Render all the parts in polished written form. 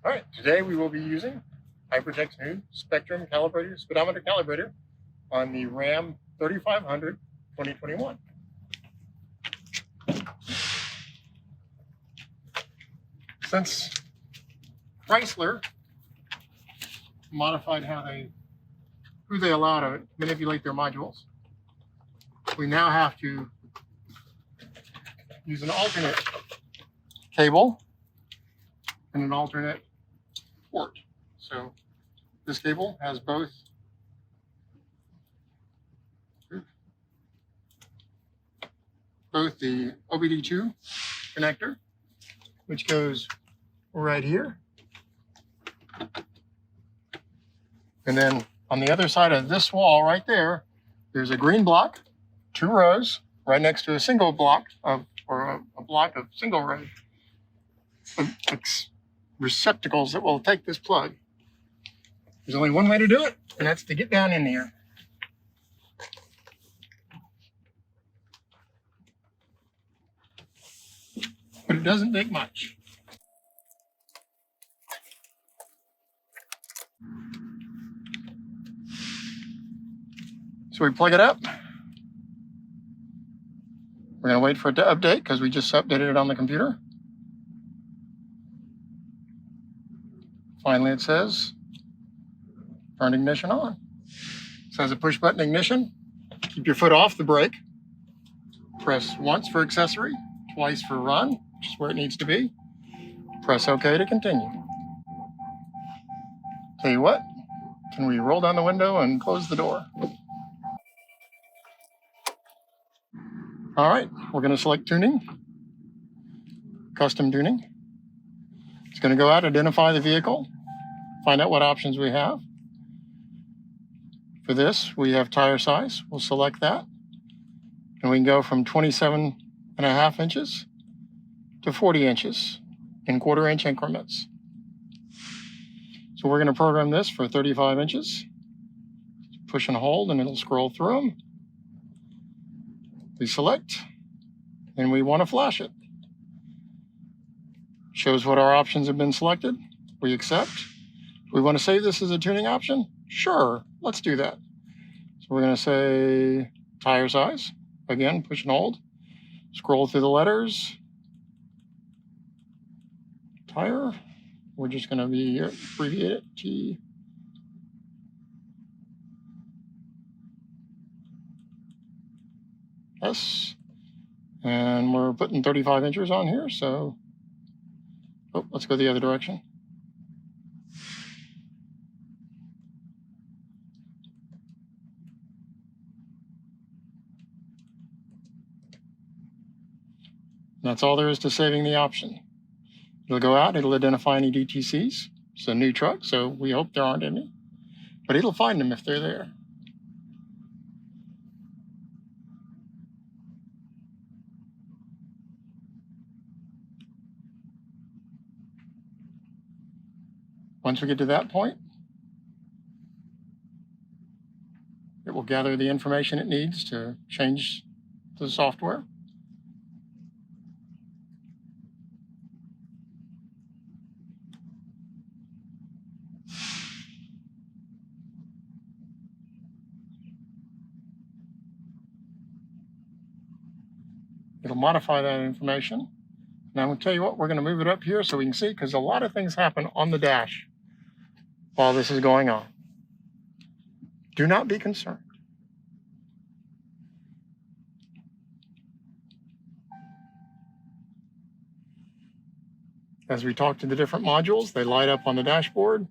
All right, today we will be using Hypertech's new Spectrum Calibrator, Speedometer Calibrator on the Ram 3500 2021. Since Chrysler modified who they allow to manipulate their modules, we now have to use an alternate cable and an alternate port. So this cable has both the OBD2 connector, which goes right here, and then on the other side of this wall right there, there's a green block, 2 rows, right next to a single block or a block of single row receptacles that will take this plug. There's only one way to do it, and that's to get down in here. But it doesn't take much. So we plug it up. We're going to wait for it to update because we just updated it on the computer. Finally, it says turn ignition on. It says a push button ignition. Keep your foot off the brake. Press once for accessory, twice for run, which is where it needs to be. Press OK to continue. Tell you what, can we roll down the window and close the door? All right, we're going to select tuning, custom tuning. It's going to go out, identify the vehicle, find out what options we have. For this, we have tire size. We'll select that. And we can go from 27.5 inches to 40 inches in 1/4 inch increments. So we're going to program this for 35 inches. Push and hold, and it'll scroll through them. We select, and we want to flash it. Shows what our options have been selected. We accept. We want to save this as a tuning option? Sure, let's do that. So we're going to say tire size. Again, push and hold. Scroll through the letters. Tire. We're just going to abbreviate it. T. S. And we're putting 35 inches on here, so let's go the other direction. That's all there is to saving the option. It'll go out, it'll identify any DTCs. It's a new truck, so we hope there aren't any, but it'll find them if they're there. Once we get to that point, it will gather the information it needs to change the software. It'll modify that information. Now I'm going to tell you what, we're going to move it up here so we can see, because a lot of things happen on the dash while this is going on. Do not be concerned. As we talk to the different modules, they light up on the dashboard.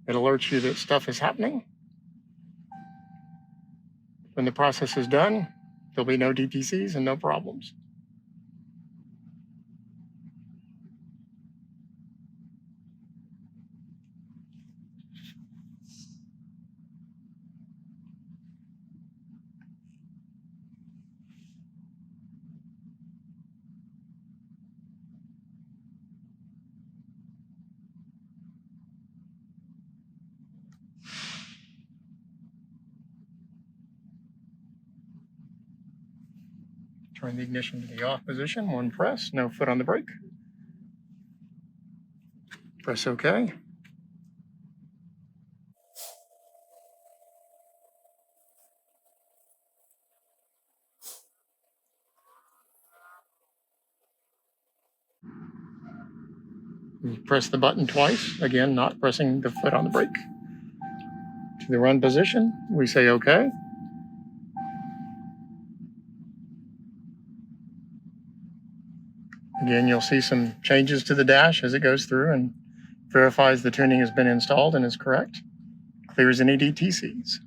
It alerts you that stuff is happening. When the process is done, there'll be no DTCs and no problems. Turn the ignition to the off position, one press, no foot on the brake. Press OK. You press the button twice, again, not pressing the foot on the brake. To the run position, we say OK. Again, you'll see some changes to the dash as it goes through and verifies the tuning has been installed and is correct. Clears any DTCs.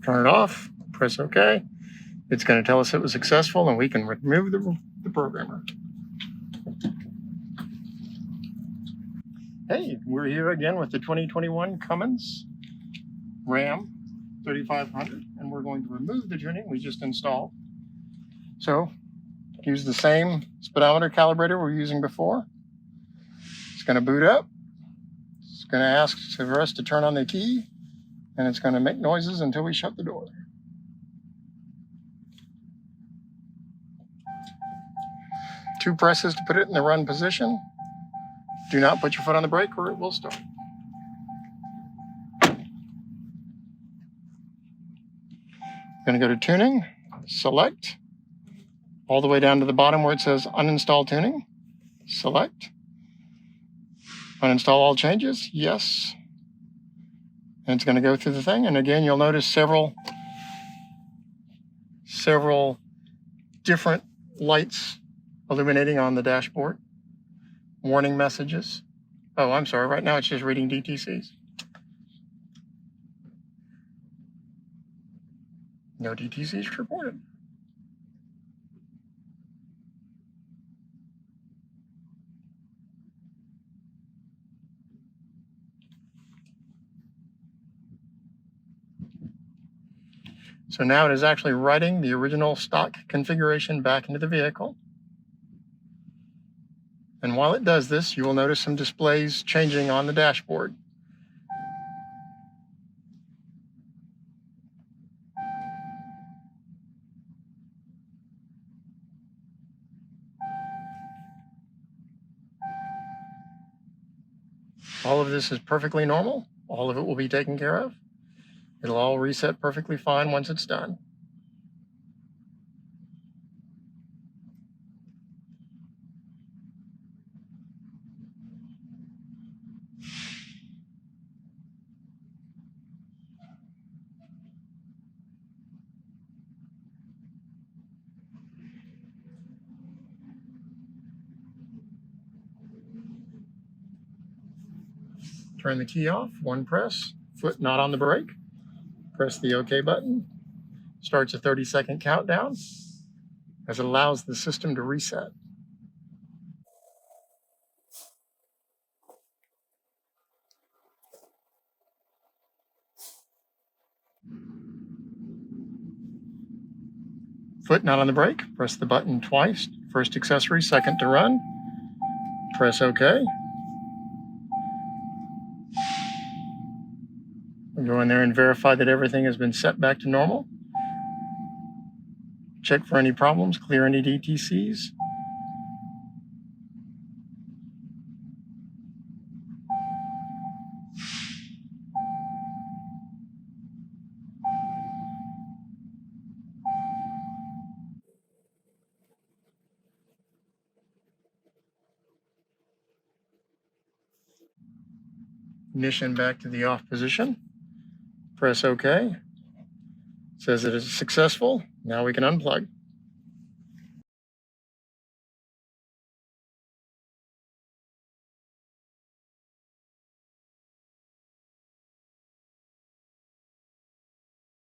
Turn it off, press OK. It's going to tell us it was successful and we can remove the programmer. Hey, we're here again with the 2021 Cummins Ram 3500, and we're going to remove the tuning we just installed. So, use the same speedometer calibrator we were using before. It's going to boot up. It's going to ask for us to turn on the key, and it's going to make noises until we shut the door. Two presses to put it in the run position. Do not put your foot on the brake or it will start. Going to go to tuning, select, all the way down to the bottom where it says uninstall tuning, select, uninstall all changes, yes. And it's going to go through the thing. And again, you'll notice several different lights illuminating on the dashboard. Warning messages. Oh, I'm sorry. Right now it's just reading DTCs. No DTCs reported. So now it is actually writing the original stock configuration back into the vehicle. And while it does this, you will notice some displays changing on the dashboard. All of this is perfectly normal. All of it will be taken care of. It'll all reset perfectly fine once it's done. Turn the key off, one press, foot not on the brake. Press the OK button. Starts a 30-second countdown as it allows the system to reset. Foot not on the brake, press the button twice. First accessory, second to run. Press OK. Go in there and verify that everything has been set back to normal. Check for any problems, clear any DTCs. Ignition back to the off position. Press OK. It says it is successful. Now we can unplug.